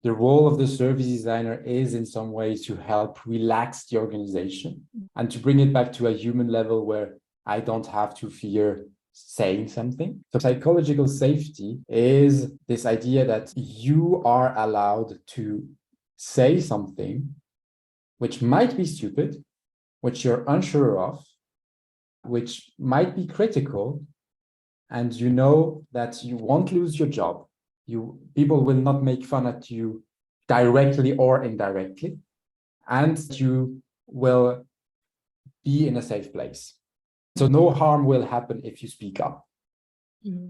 the role of the service designer is in some ways to help relax the organization and to bring it back to a human level where I don't have to fear saying something. So psychological safety is this idea that you are allowed to say something which might be stupid, which you're unsure of, which might be critical, and you know that you won't lose your job. People will not make fun at you directly or indirectly, and you will be in a safe place. So no harm will happen if you speak up. Mm-hmm.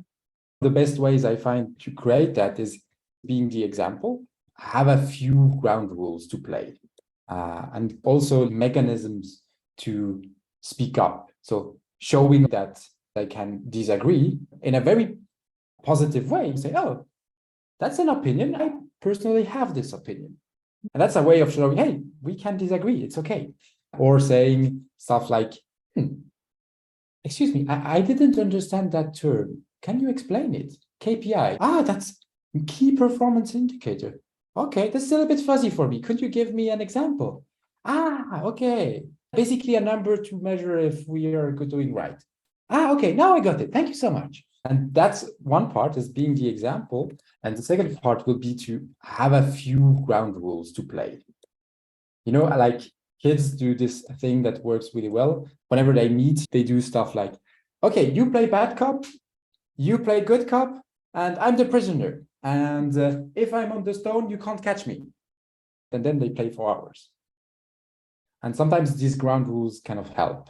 The best ways I find to create that is being the example, have a few ground rules to play, and also mechanisms to speak up. So showing that I can disagree in a very positive way and say, oh, that's an opinion. I personally have this opinion. And that's a way of showing, hey, we can disagree. It's okay. Or saying stuff like, excuse me, I didn't understand that term. Can you explain it? KPI. That's key performance indicator. Okay, that's still a bit fuzzy for me. Could you give me an example? Okay. Basically a number to measure if we are doing right. Okay, now I got it. Thank you so much. And that's one part, is being the example. And the second part will be to have a few ground rules to play. You know, like kids do this thing that works really well. Whenever they meet, they do stuff like, okay, you play bad cop, you play good cop, and I'm the prisoner. And if I'm on the stone, you can't catch me. And then they play for hours. And sometimes these ground rules kind of help.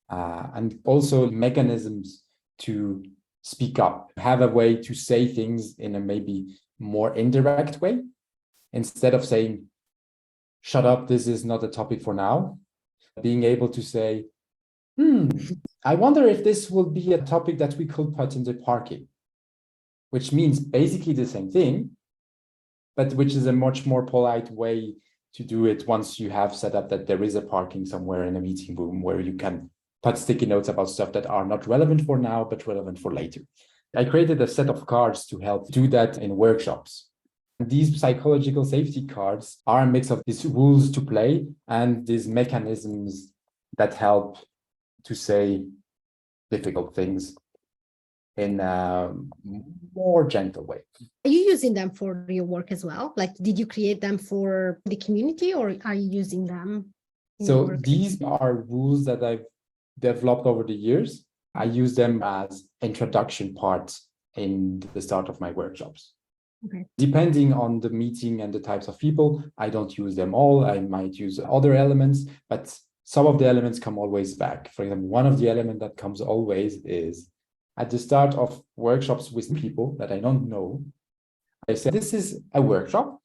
And also mechanisms to speak up, have a way to say things in a maybe more indirect way, instead of saying, shut up, this is not a topic for now. Being able to say, I wonder if this will be a topic that we could put in the parking, which means basically the same thing, but which is a much more polite way to do it once you have set up that there is a parking somewhere in a meeting room where you can put sticky notes about stuff that are not relevant for now, but relevant for later. I created a set of cards to help do that in workshops. These psychological safety cards are a mix of these rules to play and these mechanisms that help to say difficult things in a more gentle way. Are you using them for your work as well? Like, did you create them for the community, or are you using them? So these are rules that I've developed over the years. I use them as introduction parts in the start of my workshops. Okay. Depending on the meeting and the types of people, I don't use them all. I might use other elements, but some of the elements come always back. For example, one of the elements that comes always is at the start of workshops with people that I don't know, I say, this is a workshop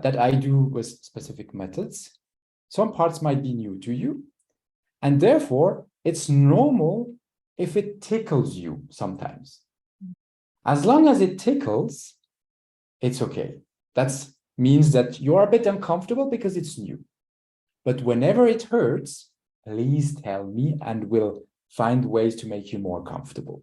that I do with specific methods. Some parts might be new to you, and therefore it's normal if it tickles you sometimes. As long as it tickles, it's okay. That means that you're a bit uncomfortable because it's new. But whenever it hurts, please tell me and we'll find ways to make you more comfortable.